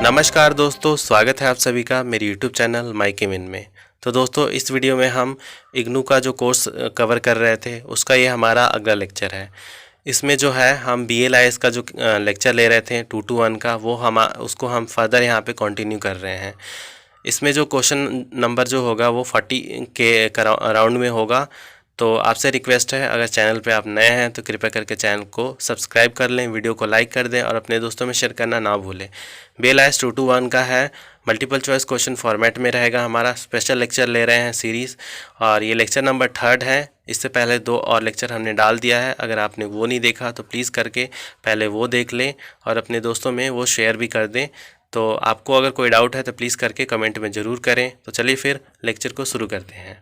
नमस्कार दोस्तों, स्वागत है आप सभी का मेरे YouTube चैनल माइकेमिन में। तो दोस्तों, इस वीडियो में हम इग्नू का जो कोर्स कवर कर रहे थे उसका ये हमारा अगला लेक्चर है। इसमें जो है हम BLIS का जो लेक्चर ले रहे थे 221 का, वो हम उसको हम फर्दर यहाँ पे कंटिन्यू कर रहे हैं। इसमें जो क्वेश्चन नंबर जो होगा वो 40 के अराउंड में होगा। तो आपसे रिक्वेस्ट है, अगर चैनल पे आप नए हैं तो कृपया करके चैनल को सब्सक्राइब कर लें, वीडियो को लाइक कर दें और अपने दोस्तों में शेयर करना ना भूलें। BLIS 221 का है, मल्टीपल चॉइस क्वेश्चन फॉर्मेट में रहेगा। हमारा स्पेशल लेक्चर ले रहे हैं सीरीज़, और ये लेक्चर नंबर 3 है। इससे पहले 2 और लेक्चर हमने डाल दिया है, अगर आपने वो नहीं देखा तो प्लीज़ करके पहले वो देख लें और अपने दोस्तों में वो शेयर भी कर दें। तो आपको अगर कोई डाउट है तो प्लीज़ करके कमेंट में ज़रूर करें। तो चलिए फिर लेक्चर को शुरू करते हैं।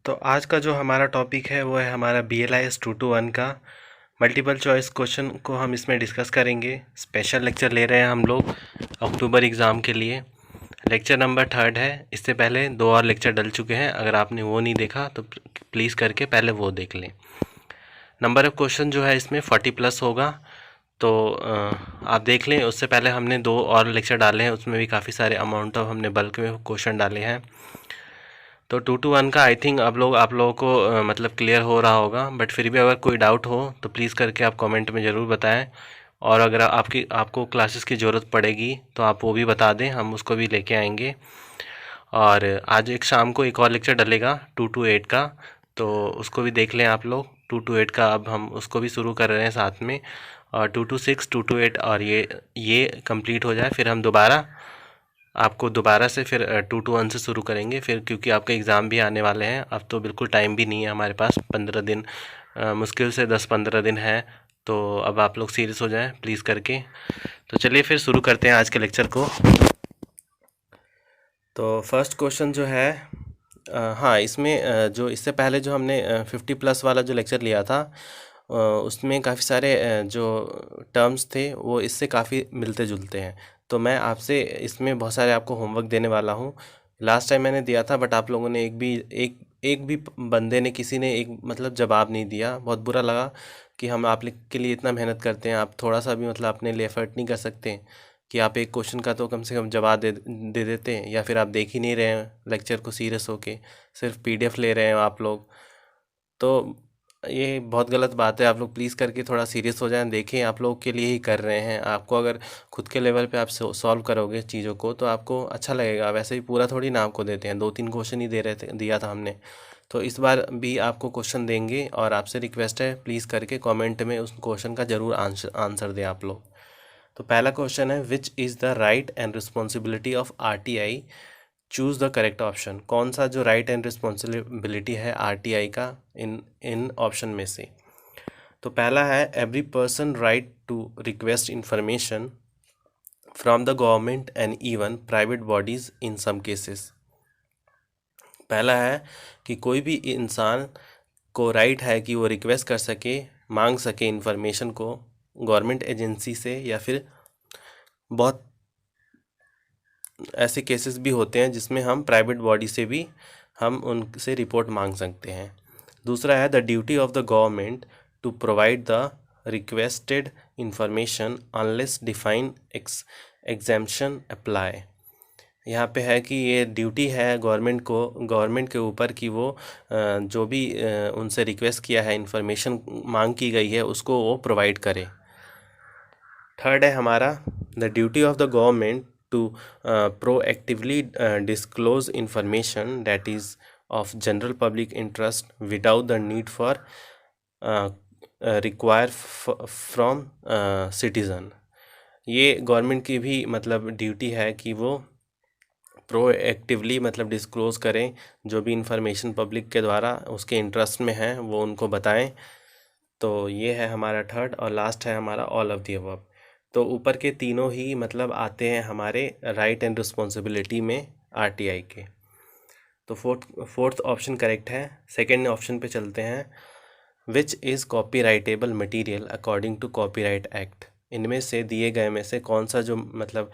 तो आज का जो हमारा टॉपिक है वो है हमारा BLIS 221 का मल्टीपल चॉइस क्वेश्चन को हम इसमें डिस्कस करेंगे। स्पेशल लेक्चर ले रहे हैं हम लोग अक्टूबर एग्ज़ाम के लिए। लेक्चर नंबर 3 है। इससे पहले 2 और लेक्चर डल चुके हैं, अगर आपने वो नहीं देखा तो प्लीज़ करके पहले वो देख लें। नंबर ऑफ़ क्वेश्चन जो है इसमें 40+ होगा, तो आप देख लें। उससे पहले हमने 2 और लेक्चर डाले हैं, उसमें भी काफ़ी सारे अमाउंट ऑफ हमने बल्क में क्वेश्चन डाले हैं। तो 221 का आई थिंक आप लोगों को मतलब क्लियर हो रहा होगा, बट फिर भी अगर कोई डाउट हो तो प्लीज़ करके आप कमेंट में ज़रूर बताएं। और अगर आपको क्लासेस की ज़रूरत पड़ेगी तो आप वो भी बता दें, हम उसको भी लेके आएंगे। और आज एक शाम को एक और लेक्चर डलेगा 228 का, तो उसको भी देख लें आप लोग। 228 का अब हम उसको भी शुरू कर रहे हैं साथ में, और 226 228 और ये कंप्लीट हो जाए फिर हम दोबारा से फिर 221 से शुरू करेंगे फिर, क्योंकि आपके एग्ज़ाम भी आने वाले हैं। अब तो बिल्कुल टाइम भी नहीं है हमारे पास, 15 दिन मुश्किल से 10-15 दिन है। तो अब आप लोग सीरियस हो जाएं प्लीज़ करके। तो चलिए फिर शुरू करते हैं आज के लेक्चर को। तो फर्स्ट क्वेश्चन जो है हाँ, इसमें जो इससे पहले जो हमने 50+ वाला जो लेक्चर लिया था उसमें काफ़ी सारे जो टर्म्स थे वो इससे काफ़ी मिलते जुलते हैं। तो मैं आपसे इसमें बहुत सारे आपको होमवर्क देने वाला हूँ। लास्ट टाइम मैंने दिया था, बट आप लोगों ने एक भी बंदे ने, किसी ने एक मतलब जवाब नहीं दिया। बहुत बुरा लगा कि हम आप के लिए इतना मेहनत करते हैं, आप थोड़ा सा भी मतलब अपने लिए एफर्ट नहीं कर सकते कि आप एक क्वेश्चन का तो कम से कम जवाब दे देते हैं। या फिर आप देख ही नहीं रहे हैं लेक्चर को सीरियस होके, सिर्फ PDF ले रहे हैं आप लोग। तो ये बहुत गलत बात है। आप लोग प्लीज़ करके थोड़ा सीरियस हो जाएं, देखें आप लोग के लिए ही कर रहे हैं। आपको अगर खुद के लेवल पे आप सॉल्व करोगे चीज़ों को तो आपको अच्छा लगेगा। वैसे भी पूरा थोड़ी ना आपको देते हैं, 2-3 क्वेश्चन ही दिया था हमने। तो इस बार भी आपको क्वेश्चन देंगे, और आपसे रिक्वेस्ट है प्लीज़ करके कमेंट में उस क्वेश्चन का ज़रूर आंसर दें आप लोग। तो पहला क्वेश्चन है, which is the right and responsibility of RTI, choose the correct option. कौन सा जो राइट एंड रिस्पॉन्सिबिलिटी है RTI का इन ऑप्शन में से। तो पहला है, every person right to request information from the government and even private bodies in some cases. पहला है कि कोई भी इंसान को राइट है कि वो रिक्वेस्ट कर सके, मांग सके इंफॉर्मेशन को गवर्नमेंट एजेंसी से, या फिर बहुत ऐसे केसेस भी होते हैं जिसमें हम प्राइवेट बॉडी से भी हम उनसे रिपोर्ट मांग सकते हैं। दूसरा है, the duty of the government to provide the requested information unless define exemption apply. यहाँ पे है कि ये ड्यूटी है गवर्नमेंट के ऊपर कि वो जो भी उनसे रिक्वेस्ट किया है, इंफॉर्मेशन मांग की गई है, उसको वो प्रोवाइड करे। थर्ड है हमारा, the duty of the government to proactively disclose information that is of general public interest without the need for require from citizen। ये गवर्नमेंट की भी मतलब ड्यूटी है कि वो प्रोएक्टिवली मतलब डिस्क्लोज़ करें, जो भी इंफॉर्मेशन पब्लिक के द्वारा उसके इंटरेस्ट में है वो उनको बताएं। तो ये है हमारा थर्ड, और लास्ट है हमारा ऑल ऑफ द अबव। तो ऊपर के तीनों ही मतलब आते हैं हमारे राइट एंड रिस्पॉन्सिबिलिटी में RTI के। तो फोर्थ ऑप्शन करेक्ट है। सेकंड ऑप्शन पे चलते हैं, which is copyrightable material according to copyright act. इनमें से दिए गए में से कौन सा जो मतलब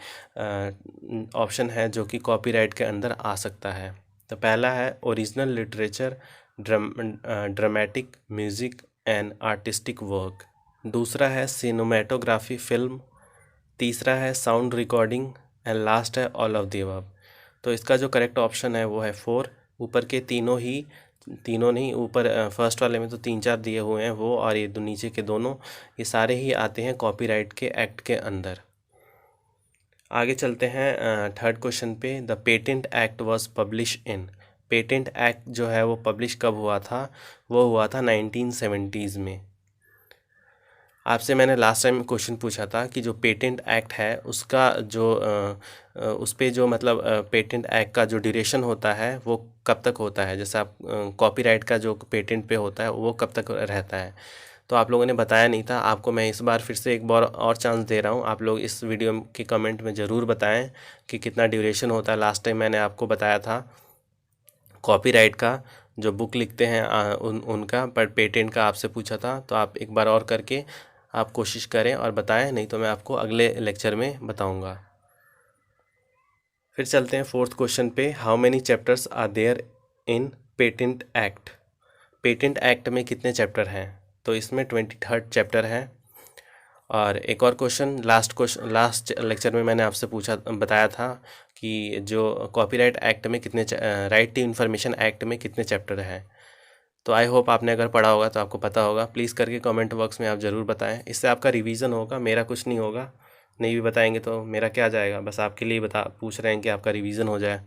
ऑप्शन है जो कि कॉपीराइट के अंदर आ सकता है। तो पहला है, original literature dramatic music and artistic work. दूसरा है सिनेमेटोग्राफी फिल्म। तीसरा है साउंड रिकॉर्डिंग एंड लास्ट है ऑल ऑफ द अबव। तो इसका जो करेक्ट ऑप्शन है वो है 4। ऊपर के तीनों नहीं, ऊपर फर्स्ट वाले में तो 3-4 दिए हुए हैं वो, और ये नीचे के दोनों, ये सारे ही आते हैं कॉपीराइट के एक्ट के अंदर। आगे चलते हैं थर्ड क्वेश्चन पे। The patent act was publish in. Patent act जो है वो पब्लिश कब हुआ था? वो हुआ था 1970s में। आपसे मैंने लास्ट टाइम क्वेश्चन पूछा था कि जो पेटेंट एक्ट है उसका जो उस पे जो मतलब पेटेंट एक्ट का जो ड्यूरेशन होता है वो कब तक होता है। जैसे आप कॉपीराइट का जो पेटेंट पे होता है वो कब तक रहता है, तो आप लोगों ने बताया नहीं था। आपको मैं इस बार फिर से एक बार और चांस दे रहा हूँ। आप लोग इस वीडियो के कमेंट में ज़रूर बताएं कि कितना ड्यूरेशन होता है। लास्ट टाइम मैंने आपको बताया था कॉपीराइट का जो बुक लिखते हैं उनका, पर पेटेंट का आपसे पूछा था। तो आप एक बार और करके आप कोशिश करें और बताएं, नहीं तो मैं आपको अगले लेक्चर में बताऊंगा। फिर चलते हैं फोर्थ क्वेश्चन पे। How many chapters are there in patent act. Patent act में कितने चैप्टर हैं? तो इसमें 23rd चैप्टर है। और एक और क्वेश्चन, लास्ट लेक्चर में मैंने आपसे बताया था कि जो कॉपीराइट एक्ट में कितने राइट टू इन्फॉर्मेशन एक्ट में कितने चैप्टर हैं। तो आई होप आपने अगर पढ़ा होगा तो आपको पता होगा। प्लीज़ करके कमेंट बॉक्स में आप ज़रूर बताएं, इससे आपका रिवीजन होगा, मेरा कुछ नहीं होगा। नहीं भी बताएंगे तो मेरा क्या जाएगा, बस आपके लिए पूछ रहे हैं कि आपका रिवीजन हो जाए।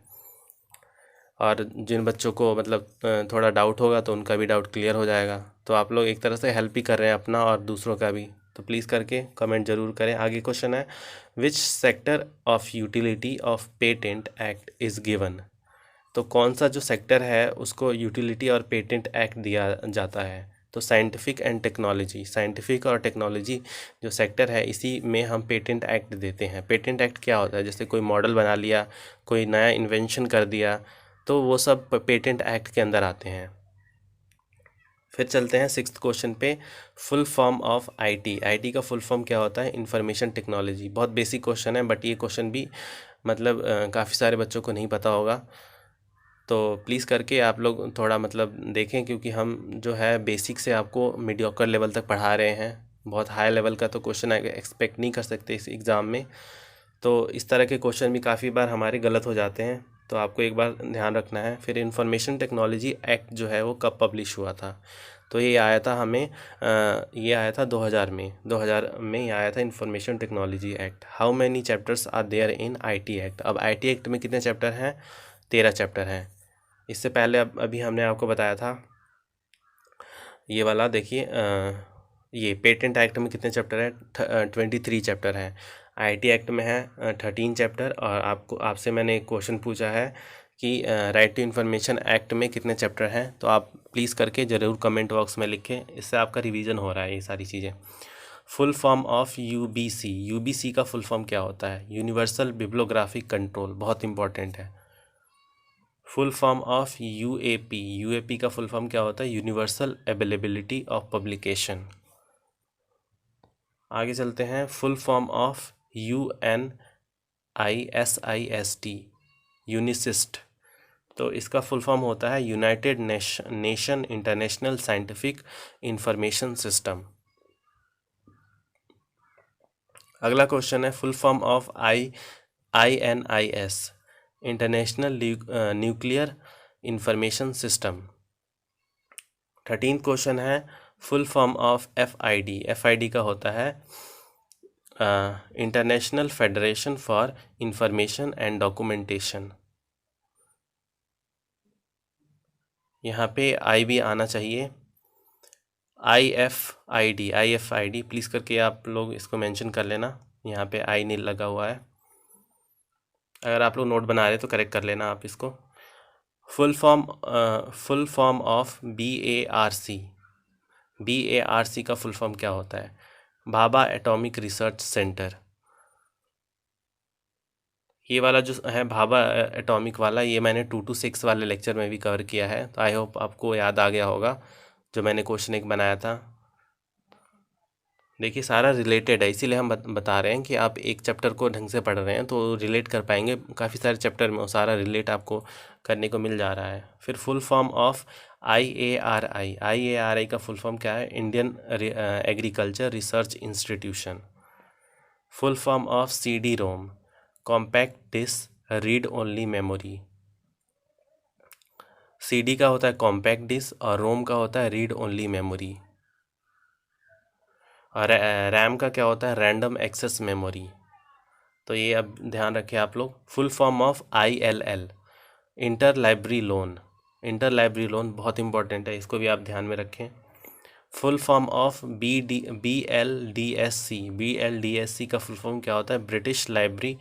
और जिन बच्चों को मतलब थोड़ा डाउट होगा तो उनका भी डाउट क्लियर हो जाएगा। तो आप लोग एक तरह से हेल्प ही कर रहे हैं अपना और दूसरों का भी। तो प्लीज़ करके कमेंट ज़रूर करें। आगे क्वेश्चन है, which sector of utility of patent act is given. तो कौन सा जो सेक्टर है उसको यूटिलिटी और पेटेंट एक्ट दिया जाता है? तो साइंटिफिक एंड टेक्नोलॉजी, साइंटिफिक और टेक्नोलॉजी जो सेक्टर है इसी में हम पेटेंट एक्ट देते हैं। पेटेंट एक्ट क्या होता है? जैसे कोई मॉडल बना लिया, कोई नया इन्वेंशन कर दिया, तो वो सब पेटेंट एक्ट के अंदर आते हैं। फिर चलते हैं सिक्स्थ क्वेश्चन पे। Full form of IT. IT का फुल फॉर्म क्या होता है? Information technology. बहुत बेसिक क्वेश्चन है, बट ये क्वेश्चन भी मतलब काफ़ी सारे बच्चों को नहीं पता होगा। तो प्लीज़ करके आप लोग थोड़ा मतलब देखें, क्योंकि हम जो है बेसिक से आपको मीडियोकर लेवल तक पढ़ा रहे हैं। बहुत हाई लेवल का तो क्वेश्चन एक्सपेक्ट नहीं कर सकते इस एग्ज़ाम में। तो इस तरह के क्वेश्चन भी काफ़ी बार हमारे गलत हो जाते हैं, तो आपको एक बार ध्यान रखना है। फिर इंफॉर्मेशन टेक्नोलॉजी एक्ट जो है वो कब पब्लिश हुआ था? तो ये आया था ये आया था 2000 में। 2000 में ये आया था information technology act. How many chapters are there in IT act. अब आईटी एक्ट में कितने चैप्टर हैं? 13 चैप्टर हैं। इससे पहले अभी हमने आपको बताया था ये वाला, देखिए ये पेटेंट एक्ट में कितने चैप्टर है? 23 चैप्टर हैं। आईटी एक्ट में है 13 चैप्टर। और आपसे मैंने एक क्वेश्चन पूछा है कि राइट टू इन्फॉर्मेशन एक्ट में कितने चैप्टर हैं। तो आप प्लीज़ करके ज़रूर कमेंट बॉक्स में लिखें, इससे आपका रिवीजन हो रहा है ये सारी चीज़ें। Full form of UBC. UBC का फुल फॉर्म क्या होता है? यूनिवर्सल बिब्लियोग्राफिक कंट्रोल, बहुत इंपॉर्टेंट है। Full form of UAP. UAP का फुल फॉर्म क्या होता है? Universal availability of publication. आगे चलते हैं। Full form of UNISIST, UNISIST. तो इसका फुल फॉर्म होता है United nation international scientific information system. अगला क्वेश्चन है, full form of INIS, international nuclear information system. 13th question है, full form of FID। FID का होता है international federation for information and documentation. यहाँ पे आई भी आना चाहिए। IFID प्लीज़ करके आप लोग इसको मेंशन कर लेना, यहाँ पे आई नहीं लगा हुआ है। अगर आप लोग नोट बना रहे तो करेक्ट कर लेना आप इसको। Full form of BARC। BARC का फुल फॉर्म क्या होता है? Bhabha atomic research centre. ये वाला जो है भाभा एटॉमिक वाला, ये मैंने 2 to 6 वाले लेक्चर में भी कवर किया है। तो आई होप आपको याद आ गया होगा जो मैंने क्वेश्चन एक बनाया था। देखिए सारा रिलेटेड है, इसीलिए हम बता रहे हैं कि आप एक चैप्टर को ढंग से पढ़ रहे हैं तो रिलेट कर पाएंगे। काफ़ी सारे चैप्टर में वो सारा रिलेट आपको करने को मिल जा रहा है। फिर फुल फॉर्म ऑफ IARI का फुल फॉर्म क्या है? Indian agriculture research institution. Full form of CD-ROM, compact disc read only memory. CD का होता है कॉम्पैक्ट डिस्क और रोम का होता है रीड ओनली मेमोरी। और रैम का क्या होता है? Random access memory. तो ये अब ध्यान रखें आप लोग। Full form of ILL, inter library loan. Inter library loan बहुत इंपॉर्टेंट है, इसको भी आप ध्यान में रखें। फुल फॉर्म ऑफ BLDSC का फुल फॉर्म क्या होता है? British library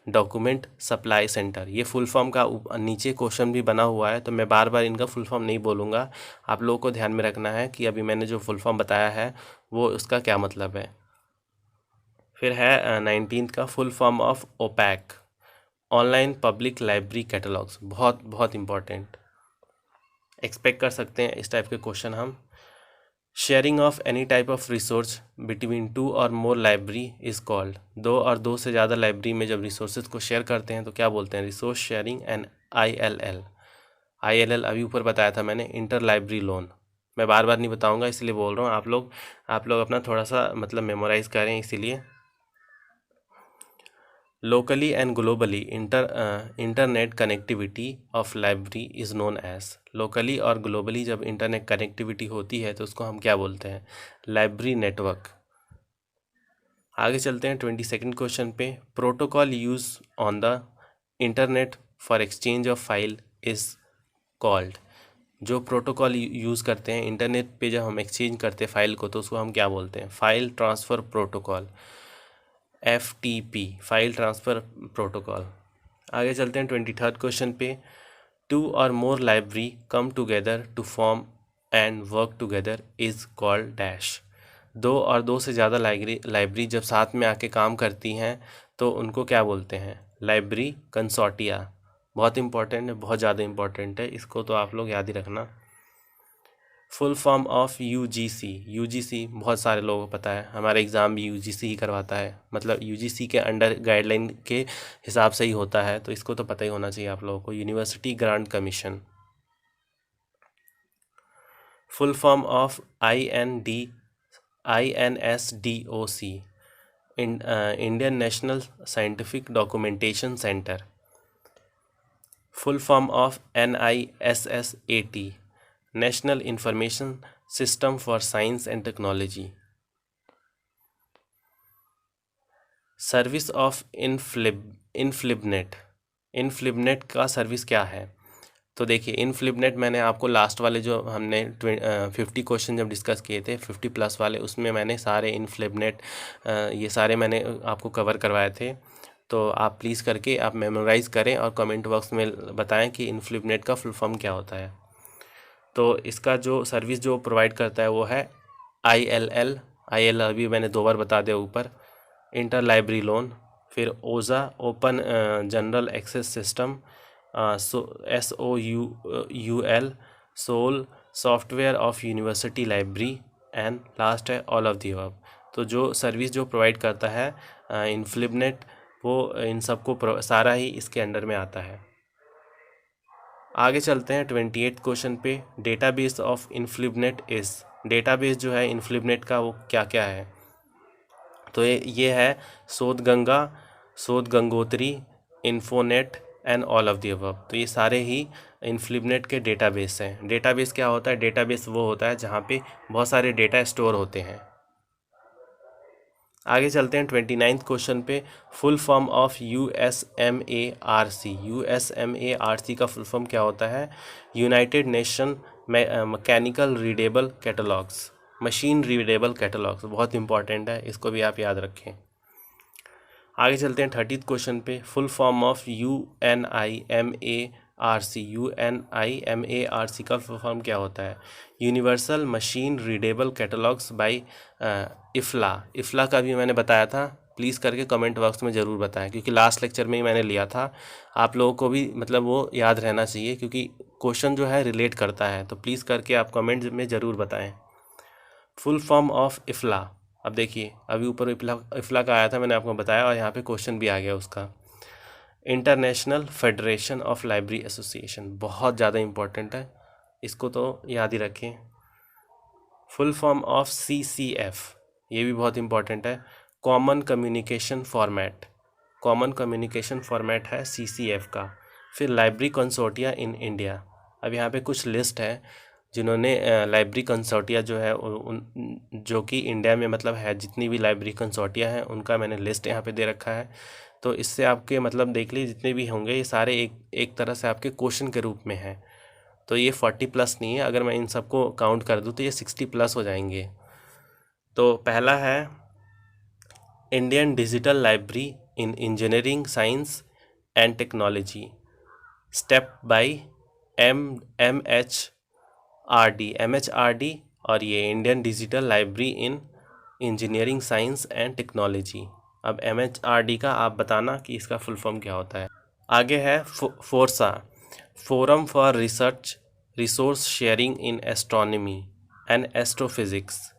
document supply centre. ये फुल फॉर्म का नीचे क्वेश्चन भी बना हुआ है, तो मैं बार बार इनका फुल फॉर्म नहीं बोलूँगा। आप लोगों को ध्यान में रखना है कि अभी मैंने जो फुल फॉर्म बताया है वो उसका क्या मतलब है। फिर है 19th का full form of OPAC, online public library catalogues. बहुत बहुत इंपॉर्टेंट, एक्सपेक्ट कर सकते हैं इस टाइप के क्वेश्चन हम। Sharing of any type of resource between 2 or more library is called. 2 और 2 से ज़्यादा लाइब्रेरी में जब रिसोर्सेज को शेयर करते हैं तो क्या बोलते हैं? Resource sharing. एंड ILL अभी ऊपर बताया था मैंने, इंटर लाइब्रेरी लोन। मैं बार बार नहीं बताऊंगा इसलिए बोल रहा हूँ, आप लोग अपना थोड़ा सा मतलब मेमोराइज करें इसीलिए। Locally and globally internet connectivity of library is known as. Locally और ग्लोबली जब इंटरनेट कनेक्टिविटी होती है तो उसको हम क्या बोलते हैं? Library network. आगे चलते हैं 22nd क्वेश्चन पे। Protocol use on the internet for exchange of file is called. जो प्रोटोकॉल यूज़ करते हैं इंटरनेट पे जब हम एक्सचेंज करते हैं फाइल को तो उसको हम क्या बोलते हैं? File transfer protocol, FTP, file transfer protocol. आगे चलते हैं 23rd क्वेश्चन पे। 2 or more library come together to form and work together is called dash. 2 और 2 से ज़्यादा लाइब्रेरी जब साथ में आके काम करती हैं तो उनको क्या बोलते हैं? Library consortia. बहुत इंपॉर्टेंट है, बहुत ज़्यादा इंपॉर्टेंट है, इसको तो आप लोग याद ही रखना। फुल फॉर्म ऑफ UGC बहुत सारे लोगों को पता है, हमारा एग्ज़ाम भी UGC ही करवाता है, मतलब UGC के अंडर गाइडलाइन के हिसाब से ही होता है, तो इसको तो पता ही होना चाहिए आप लोगों को। University grant commission. Full form of INSDOC, Indian national scientific documentation centre. Full form of NISSAT, national information system for science and technology. Service of INFLIBNET का सर्विस क्या है? तो देखिए, इनफ्लिबनेट मैंने आपको लास्ट वाले जो हमने 50 क्वेश्चन जब डिस्कस किए थे 50+ वाले, उसमें मैंने सारे इनफ्लिबनेट ये सारे मैंने आपको कवर करवाए थे। तो आप प्लीज़ करके आप मेमोराइज करें और कमेंट बॉक्स में बताएं कि इनफ्लिबनेट का फुल फॉर्म क्या होता है। तो इसका जो सर्विस जो प्रोवाइड करता है वो है ILL अभी मैंने 2 बार बता दिया ऊपर, इंटर लाइब्रेरी लोन। फिर OZA, open general access system, SOUL, soul software of university library, and last है ऑल ऑफ दी अबव। तो जो सर्विस जो प्रोवाइड करता है इनफ्लिबनेट, वो इन सबको सारा ही इसके अंडर में आता है। आगे चलते हैं 28 क्वेश्चन पे। Database of INFLIBNET is. Database जो है इनफ्लिबनेट का वो क्या क्या है? तो ये है Shodhganga, Shodh Gangotri, Infonet and all of the above. तो ये सारे ही इनफ्लिबनेट के डेटाबेस हैं। डेटाबेस क्या होता है? डेटाबेस वो होता है जहाँ पे बहुत सारे डेटा स्टोर होते हैं। आगे चलते हैं 29th क्वेश्चन पे। फुल फॉर्म ऑफ USMARC का फुल फॉर्म क्या होता है? United nation mechanical readable catalogues, machine readable catalogues. बहुत इंपॉर्टेंट है, इसको भी आप याद रखें। आगे चलते हैं 30th क्वेश्चन पे। फुल फॉर्म ऑफ UNIMARC का फुल फॉर्म क्या होता है? Universal machine readable catalogues by IFLA का भी मैंने बताया था, प्लीज़ करके कमेंट बॉक्स में ज़रूर बताएं, क्योंकि लास्ट लेक्चर में ही मैंने लिया था। आप लोगों को भी मतलब वो याद रहना चाहिए, क्योंकि क्वेश्चन जो है रिलेट करता है, तो प्लीज़ करके आप कमेंट में ज़रूर बताएं। फुल फॉर्म ऑफ इफ़ला, अब देखिए अभी ऊपर इफ़ला का आया था, मैंने आपको बताया, और यहाँ पे क्वेश्चन भी आ गया उसका। International federation of library association, बहुत ज़्यादा इम्पोर्टेंट है, इसको तो याद ही रखें। फुल फॉर्म ऑफ CCF, ये भी बहुत इम्पोर्टेंट है, common communication format, common communication format है CCF का। फिर लाइब्रेरी कंसोर्टिया इन इंडिया, अब यहाँ पे कुछ लिस्ट है जिन्होंने लाइब्रेरी कंसोर्टिया जो है उन जो कि इंडिया में मतलब है, जितनी भी लाइब्रेरी कंसोर्टिया हैं उनका मैंने लिस्ट यहाँ पे दे रखा है। तो इससे आपके मतलब देख लीजिए जितने भी होंगे ये सारे एक तरह से आपके क्वेश्चन के रूप में हैं। तो ये 40+ नहीं है, अगर मैं इन सबको काउंट कर दूँ तो ये 60+ हो जाएंगे। तो पहला है Indian digital library in engineering science and technology, step by MHRD, और ये Indian digital library in engineering science and technology. अब MHRD का आप बताना कि इसका फुल फॉर्म क्या होता है। आगे है FORSA, forum for research resource sharing in astronomy and astrophysics,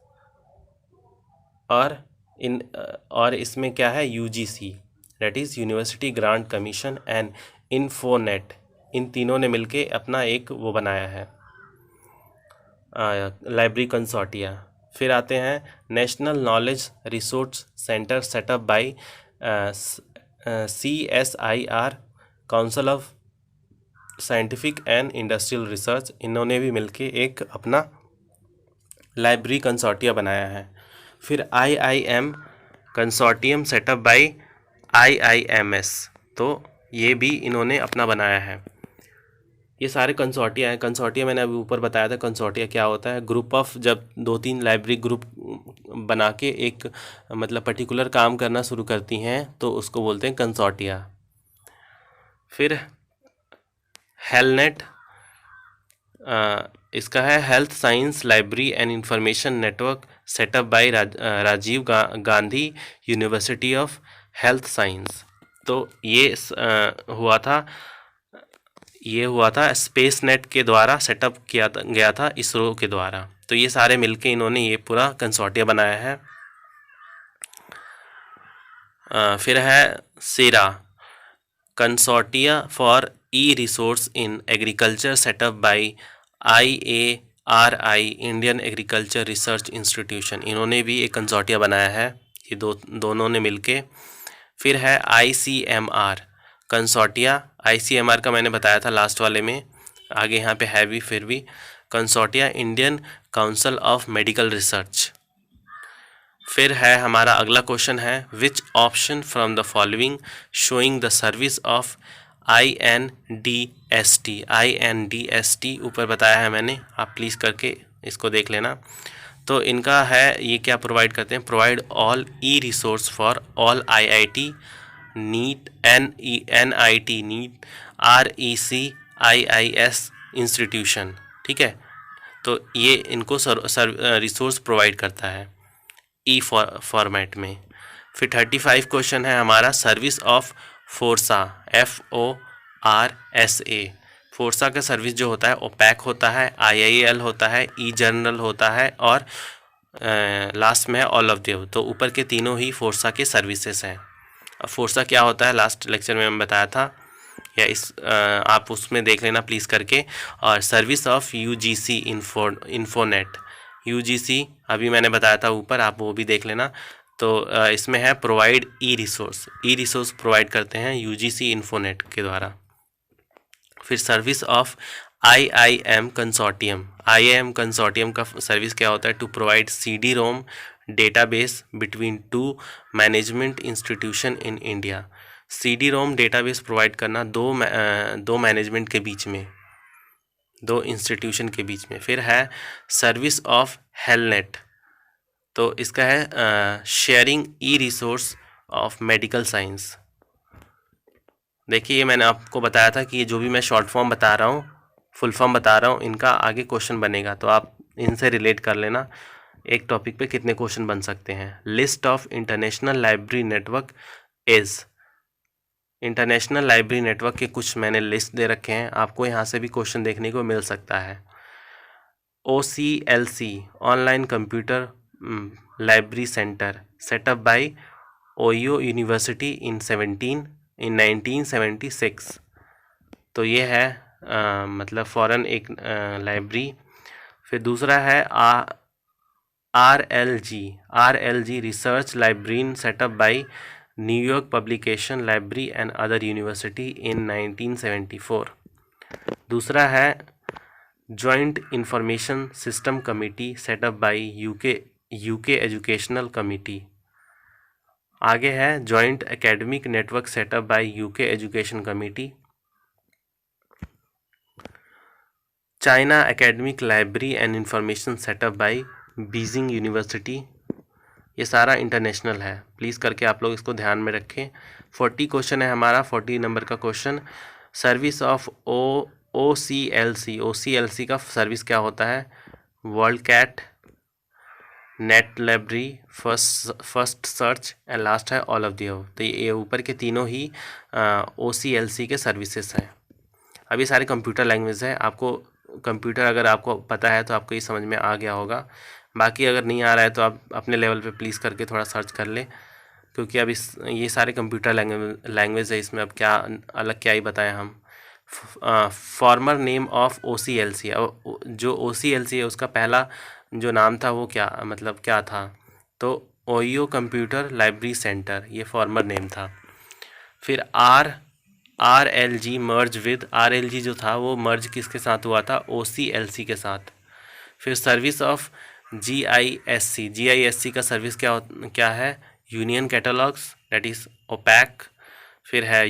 और इसमें क्या है UGC, that is university grant commission and Infonet, इन तीनों ने मिलके अपना एक वो बनाया है लाइब्रेरी कंसोर्टिया। फिर आते हैं national knowledge resource centre setup by CSIR, council of scientific and industrial research, इन्होंने भी मिलके एक अपना लाइब्रेरी कंसोर्टिया बनाया है। फिर IIM consortium setup by IIMS, तो ये भी इन्होंने अपना बनाया है। ये सारे कंसोर्टिया हैं। कंसोर्टिया मैंने अभी ऊपर बताया था, कंसोर्टिया क्या होता है, ग्रुप ऑफ, जब 2-3 लाइब्रेरी ग्रुप बना के एक मतलब पर्टिकुलर काम करना शुरू करती हैं तो उसको बोलते हैं कंसोर्टिया। फिर हेलनेट, इसका है health science library and information network setup by Rajiv Gandhi university of health science. तो ये हुआ था स्पेस नेट के द्वारा सेटअप किया गया था इसरो के द्वारा। तो ये सारे मिलके इन्होंने ये पूरा कंसोर्टिया बनाया है। फिर है CeRA, consortia for e resource in agriculture set up by IARI, Indian agriculture research institution, इन्होंने भी एक कंसोर्टिया बनाया है, ये दोनों ने मिलके। फिर है ICMR कंसोर्टिया, ICMR का मैंने बताया था लास्ट वाले में, आगे यहाँ पे है भी, फिर भी consortia Indian council of medical research. फिर है हमारा अगला क्वेश्चन है which option from the following showing the service of INDST, ऊपर बताया है मैंने, आप प्लीज़ करके इसको देख लेना। तो इनका है ये क्या प्रोवाइड करते हैं, provide all e resource for all IIT नीट NIT नीट REC IIS इंस्टीट्यूशन, ठीक है। तो ये इनको रिसोर्स प्रोवाइड करता है फॉर्मेट में। फिर 35 क्वेश्चन है हमारा सर्विस ऑफ फोर्सा, FORSA, फोर्सा का सर्विस जो होता है ओपैक होता है, IIL होता है, ई जर्नल होता है, और लास्ट में है ऑल ऑफ देव। तो ऊपर के तीनों ही फोर्सा के सर्विसेज हैं। अब फोर्सा क्या होता है लास्ट लेक्चर में मैं बताया था, या आप उसमें देख लेना प्लीज़ करके। और सर्विस ऑफ UGC इन्फोनेट, UGC अभी मैंने बताया था ऊपर, आप वो भी देख लेना। तो इसमें है प्रोवाइड ई रिसोर्स प्रोवाइड करते हैं UGC इन्फोनेट के द्वारा। फिर सर्विस ऑफ IIM कंसोर्टियम का सर्विस क्या होता है, to provide CD-ROM database between 2 management institution in India, CD-ROM database provide करना दो मैनेजमेंट के बीच में, दो इंस्टीट्यूशन के बीच में। फिर है सर्विस ऑफ हेलनेट, तो इसका है sharing e resource of medical science. देखिए ये मैंने आपको बताया था कि ये जो भी मैं शॉर्ट फॉर्म बता रहा हूँ, फुल फॉर्म बता रहा हूँ, इनका आगे क्वेश्चन बनेगा, तो आप इनसे रिलेट कर लेना एक टॉपिक पे कितने क्वेश्चन बन सकते हैं। List of international library network is, international library network के कुछ मैंने लिस्ट दे रखे हैं, आपको यहाँ से भी क्वेश्चन देखने को मिल सकता है। OCLC online computer library centre setup by Ohio university in in 1976। तो ये है मतलब फॉरेन एक लाइब्रेरी। फिर दूसरा है RLG research library set up by New York publication library and other university in 1974। दूसरा है joint information system committee set up by UK educational committee. आगे है joint academic network setup by UK education committee. China academic library and information set up by Beijing university. ये सारा international है, please करके आप लोग इसको ध्यान में रखें। 40 क्वेश्चन है हमारा, 40 नंबर का क्वेश्चन। सर्विस ऑफ OCLC का सर्विस क्या होता है? WorldCat, NetLibrary, FirstSearch and last है ऑल ऑफ दी अबव। तो ये ऊपर के तीनों ही OCLC के सर्विसेज हैं। अब ये सारे कंप्यूटर लैंग्वेज है। आपको कंप्यूटर अगर आपको पता है तो आपको ये समझ में आ गया होगा। बाकी अगर नहीं आ रहा है तो आप अपने लेवल पे प्लीज़ करके थोड़ा सर्च कर ले, क्योंकि अब ये सारे कंप्यूटर लैंग्वेज है। इसमें अब क्या अलग क्या ही बताएं हम। फॉर्मर नेम ऑफ OCLC, जो OCLC है उसका पहला जो नाम था वो क्या था? तो ओयो कंप्यूटर लाइब्रेरी सेंटर, ये फॉर्मर नेम था। फिर RLG मर्ज विद, RLG जो था वो मर्ज किसके साथ हुआ था? OCLC के साथ। फिर सर्विस ऑफ GISC का सर्विस क्या है? Union catalogues, that is OPAC. फिर है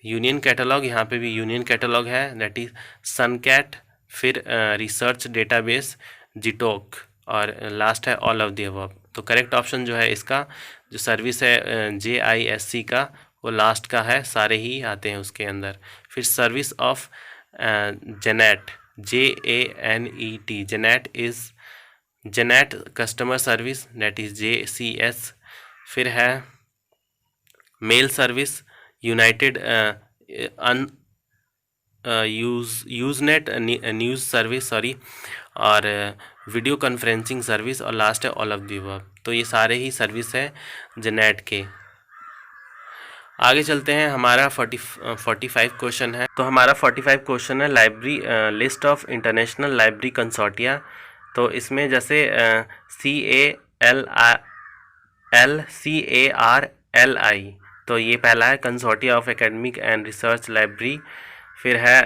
यूनियन कैटलॉग, यहाँ पे भी यूनियन कैटलॉग है, दैट इज़ सनकैट। फिर रिसर्च डेटाबेस जिटोक, और लास्ट है ऑल ऑफ द अबव। तो करेक्ट ऑप्शन जो है इसका, जो सर्विस है JISC का, वो लास्ट का है, सारे ही आते हैं उसके अंदर। फिर service of JANET, JANET, JANET customer service, that is JCS। फिर है mail service, united usenet news service, sorry, और वीडियो कॉन्फ्रेंसिंग सर्विस, और लास्ट है ऑल ऑफ द अबव। तो ये सारे ही सर्विस है जेनेट के। आगे चलते हैं, हमारा 45 क्वेश्चन है। तो हमारा 45 क्वेश्चन है library list of international library consortia. तो इसमें जैसे CARLI, तो ये पहला है consortia of academic and research library. फिर है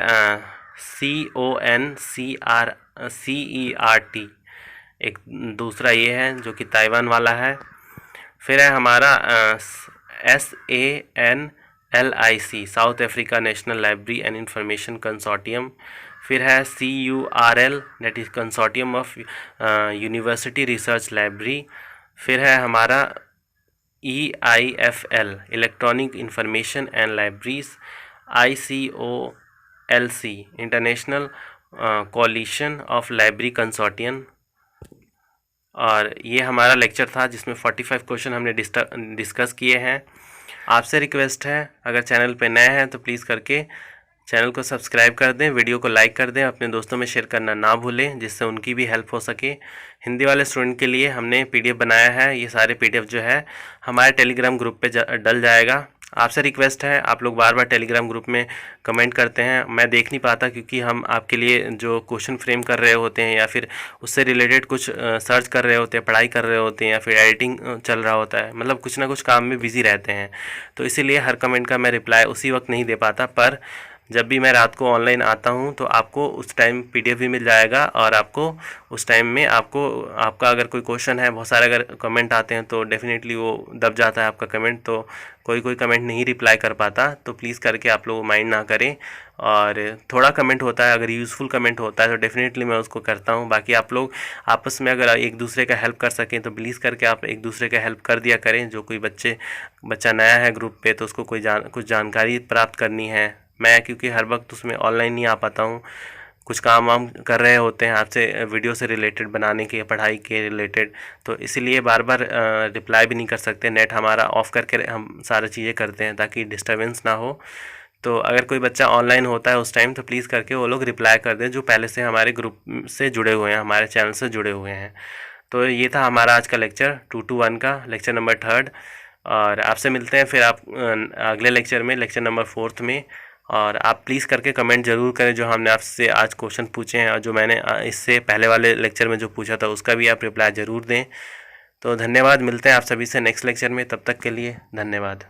CONCERT, एक दूसरा ये है जो कि ताइवान वाला है। फिर है हमारा SANLIC, south Africa national library and information consortium. फिर है CURL, that is consortium of university research library. फिर है हमारा EIFL, electronic information and libraries. ICOLC, international collision of library consortium. और ये हमारा लेक्चर था जिसमें 45 क्वेश्चन हमने डिस्कस किए हैं। आपसे रिक्वेस्ट है, अगर चैनल पे नए हैं तो प्लीज़ करके चैनल को सब्सक्राइब कर दें, वीडियो को लाइक कर दें, अपने दोस्तों में शेयर करना ना भूलें, जिससे उनकी भी हेल्प हो सके। हिंदी वाले स्टूडेंट के लिए हमने PDF बनाया है। ये सारे PDF जो है हमारे टेलीग्राम ग्रुप पे डल जाएगा। आपसे रिक्वेस्ट है, आप लोग बार बार टेलीग्राम ग्रुप में कमेंट करते हैं, मैं देख नहीं पाता, क्योंकि हम आपके लिए जो क्वेश्चन फ्रेम कर रहे होते हैं या फिर उससे रिलेटेड कुछ सर्च कर रहे होते हैं, पढ़ाई कर रहे होते हैं, या फिर एडिटिंग चल रहा होता है, मतलब कुछ ना कुछ काम में बिज़ी रहते हैं। तो इसीलिए हर कमेंट का मैं रिप्लाई उसी वक्त नहीं दे पाता, पर जब भी मैं रात को ऑनलाइन आता हूं तो आपको उस टाइम PDF भी मिल जाएगा, और आपको उस टाइम में आपका अगर कोई क्वेश्चन है, बहुत सारे अगर कमेंट आते हैं तो डेफिनेटली वो दब जाता है आपका कमेंट, तो कोई कमेंट नहीं रिप्लाई कर पाता। तो प्लीज़ करके आप लोग माइंड ना करें, और थोड़ा कमेंट होता है, अगर यूज़फुल कमेंट होता है तो डेफिनेटली मैं उसको करता हूँ। बाकी आप लोग आपस में अगर एक दूसरे का हेल्प कर सकें तो प्लीज़ करके आप एक दूसरे का हेल्प कर दिया करें। जो कोई बच्चा नया है ग्रुप पे तो उसको कुछ जानकारी प्राप्त करनी है, मैं क्योंकि हर वक्त उसमें ऑनलाइन नहीं आ पाता हूँ, कुछ काम वाम कर रहे होते हैं आपसे वीडियो से रिलेटेड बनाने के, पढ़ाई के रिलेटेड, तो इसलिए बार बार रिप्लाई भी नहीं कर सकते। नेट हमारा ऑफ़ करके हम सारी चीज़ें करते हैं ताकि डिस्टर्बेंस ना हो। तो अगर कोई बच्चा ऑनलाइन होता है उस टाइम तो प्लीज़ करके वो लोग रिप्लाई कर दें जो पहले से हमारे ग्रुप से जुड़े हुए हैं, हमारे चैनल से जुड़े हुए हैं। तो ये था हमारा आज का लेक्चर 2 to 1 का लेक्चर नंबर 3। और आपसे मिलते हैं फिर आप अगले लेक्चर में, लेक्चर नंबर 4 में। और आप प्लीज़ करके कमेंट ज़रूर करें जो हमने आपसे आज क्वेश्चन पूछे हैं, और जो मैंने इससे पहले वाले लेक्चर में जो पूछा था उसका भी आप रिप्लाई ज़रूर दें। तो धन्यवाद, मिलते हैं आप सभी से नेक्स्ट लेक्चर में, तब तक के लिए धन्यवाद।